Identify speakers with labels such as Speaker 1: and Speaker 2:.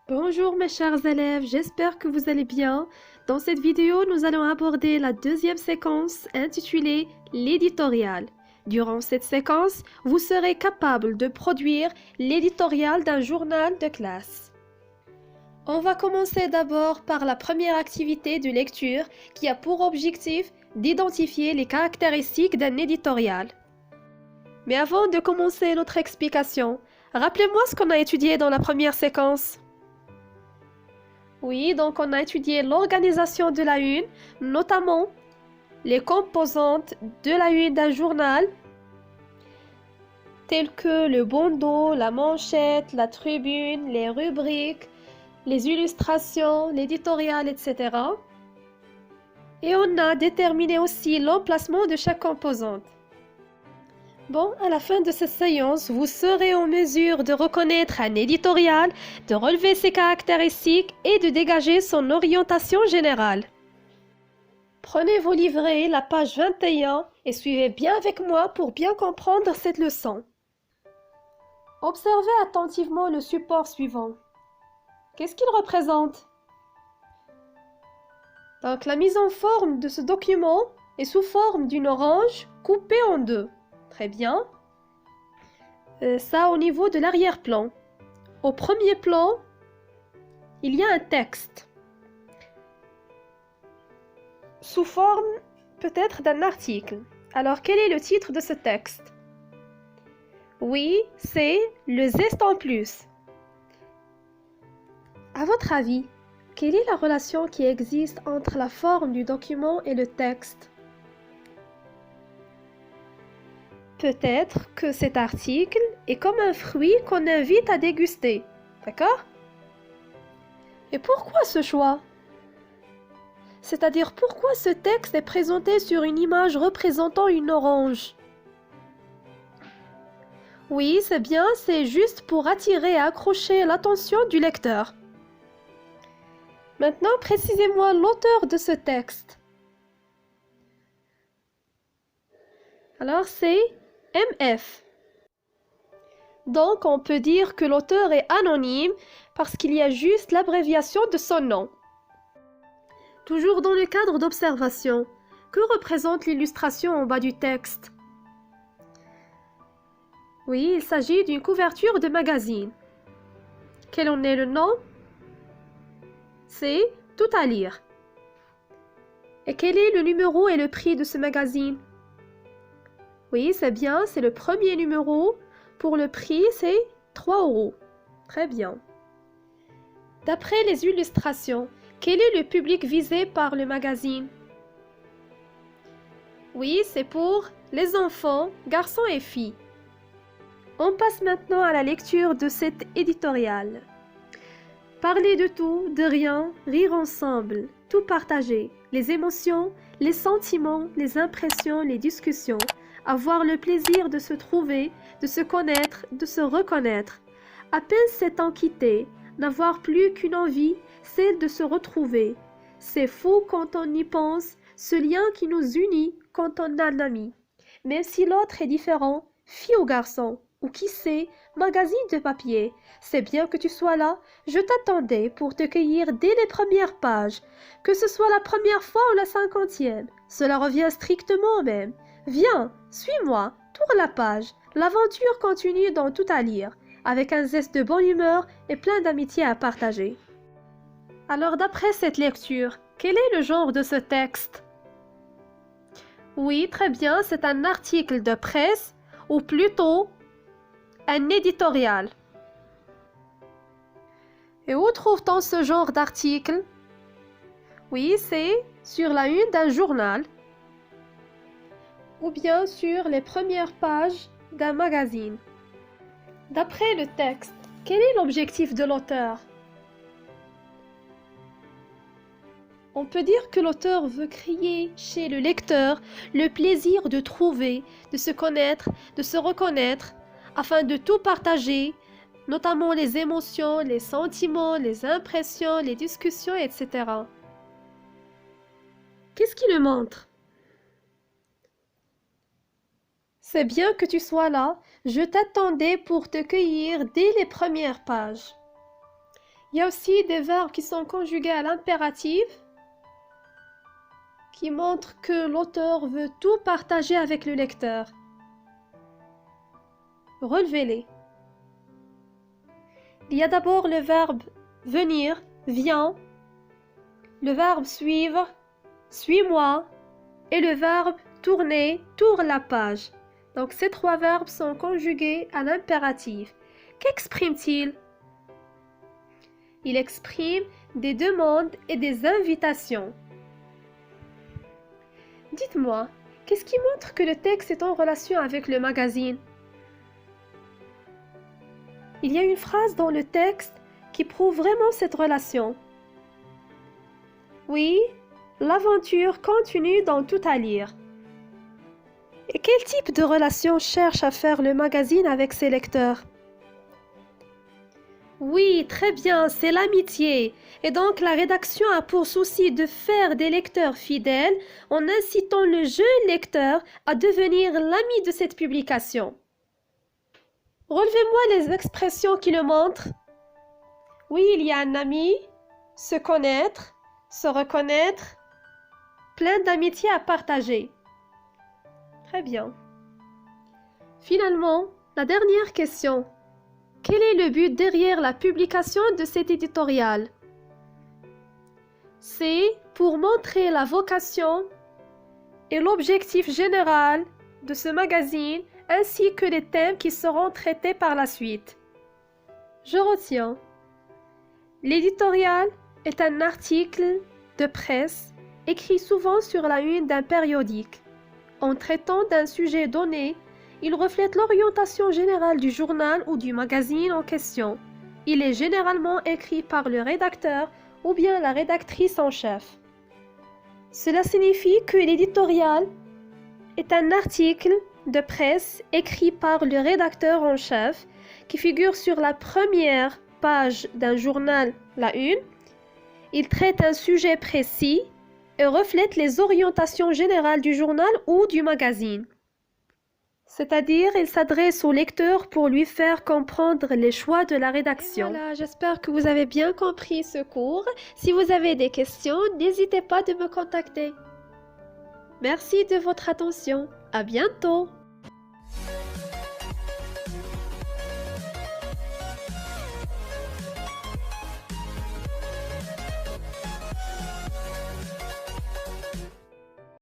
Speaker 1: Bonjour mes chers élèves, j'espère que vous allez bien. Dans cette vidéo, nous allons aborder la deuxième séquence intitulée l'éditorial. Durant cette séquence, vous serez capable de produire l'éditorial d'un journal de classe. On va commencer d'abord par la première activité de lecture qui a pour objectif d'identifier les caractéristiques d'un éditorial. Mais avant de commencer notre explication, rappelez-moi ce qu'on a étudié dans la première séquence. Oui, donc on a étudié l'organisation de la une, notamment les composantes de la une d'un journal, telles que le bandeau, la manchette, la tribune, les rubriques, les illustrations, l'éditorial, etc. Et on a déterminé aussi l'emplacement de chaque composante. Bon, à la fin de cette séance, vous serez en mesure de reconnaître un éditorial, de relever ses caractéristiques et de dégager son orientation générale. Prenez vos livrets, la page 21, et suivez bien avec moi pour bien comprendre cette leçon. Observez attentivement le support suivant. Qu'est-ce qu'il représente? Donc, la mise en forme de ce document est sous forme d'une orange coupée en deux. Très bien. Ça au niveau de l'arrière-plan. Au premier plan, il y a un texte. Sous forme peut-être d'un article. Alors, quel est le titre de ce texte? Oui, c'est le Zest en plus. À votre avis, quelle est la relation qui existe entre la forme du document et le texte? Peut-être que cet article est comme un fruit qu'on invite à déguster, d'accord? Et pourquoi ce choix? C'est-à-dire pourquoi ce texte est présenté sur une image représentant une orange? Oui, c'est bien, c'est juste pour attirer et accrocher l'attention du lecteur. Maintenant, précisez-moi l'auteur de ce texte. Alors, c'est MF. Donc, on peut dire que l'auteur est anonyme parce qu'il y a juste l'abréviation de son nom. Toujours dans le cadre d'observation, que représente l'illustration en bas du texte? Oui, il s'agit d'une couverture de magazine. Quel en est le nom? C'est Tout à lire. Et quel est le numéro et le prix de ce magazine? Oui, c'est bien, c'est le premier numéro. Pour le prix, c'est 3 €. Très bien. D'après les illustrations, quel est le public visé par le magazine? Oui, c'est pour les enfants, garçons et filles. On passe maintenant à la lecture de cet éditorial. Parler de tout, de rien, rire ensemble, tout partager, les émotions, les sentiments, les impressions, les discussions, avoir le plaisir de se trouver, de se connaître, de se reconnaître. À peine s'étant quitté, n'avoir plus qu'une envie, celle de se retrouver. C'est fou quand on y pense, ce lien qui nous unit quand on a un ami. Même si l'autre est différent, fille ou garçon, ou qui sait, magazine de papier. C'est bien que tu sois là, je t'attendais pour te cueillir dès les premières pages. Que ce soit la première fois ou la 50e, cela revient strictement au même. Viens, suis-moi, tourne la page. L'aventure continue dans Tout à lire, avec un zeste de bonne humeur et plein d'amitié à partager. Alors d'après cette lecture, quel est le genre de ce texte? Oui, très bien, c'est un article de presse, ou plutôt un éditorial. Et où trouve-t-on ce genre d'article? Oui, c'est sur la une d'un journal, ou bien sur les premières pages d'un magazine. D'après le texte, quel est l'objectif de l'auteur? On peut dire que l'auteur veut créer chez le lecteur le plaisir de trouver, de se connaître, de se reconnaître, afin de tout partager, notamment les émotions, les sentiments, les impressions, les discussions, etc. Qu'est-ce qui le montre? C'est bien que tu sois là, je t'attendais pour te cueillir dès les premières pages. Il y a aussi des verbes qui sont conjugués à l'impératif, qui montrent que l'auteur veut tout partager avec le lecteur. Relevez-les. Il y a d'abord le verbe venir, viens, le verbe suivre, suis-moi, et le verbe tourner, tourne la page. Donc ces trois verbes sont conjugués à l'impératif. Qu'exprime-t-il? Il exprime des demandes et des invitations. Dites-moi, qu'est-ce qui montre que le texte est en relation avec le magazine? Il y a une phrase dans le texte qui prouve vraiment cette relation. Oui, l'aventure continue dans tout à lire. Et quel type de relation cherche à faire le magazine avec ses lecteurs? Oui, très bien, c'est l'amitié. Et donc la rédaction a pour souci de faire des lecteurs fidèles en incitant le jeune lecteur à devenir l'ami de cette publication. Relevez-moi les expressions qui le montrent. Oui, il y a un ami, se connaître, se reconnaître, plein d'amitié à partager. Très bien. Finalement, la dernière question. Quel est le but derrière la publication de cet éditorial? C'est pour montrer la vocation et l'objectif général de ce magazine ainsi que les thèmes qui seront traités par la suite. Je retiens. L'éditorial est un article de presse écrit souvent sur la une d'un périodique. En traitant d'un sujet donné, il reflète l'orientation générale du journal ou du magazine en question. Il est généralement écrit par le rédacteur ou bien la rédactrice en chef. Cela signifie que l'éditorial est un article de presse écrit par le rédacteur en chef qui figure sur la première page d'un journal, la une. Il traite un sujet précis et reflète les orientations générales du journal ou du magazine. C'est-à-dire, il s'adresse au lecteur pour lui faire comprendre les choix de la rédaction. Et voilà, j'espère que vous avez bien compris ce cours. Si vous avez des questions, n'hésitez pas de me contacter. Merci de votre attention. À bientôt.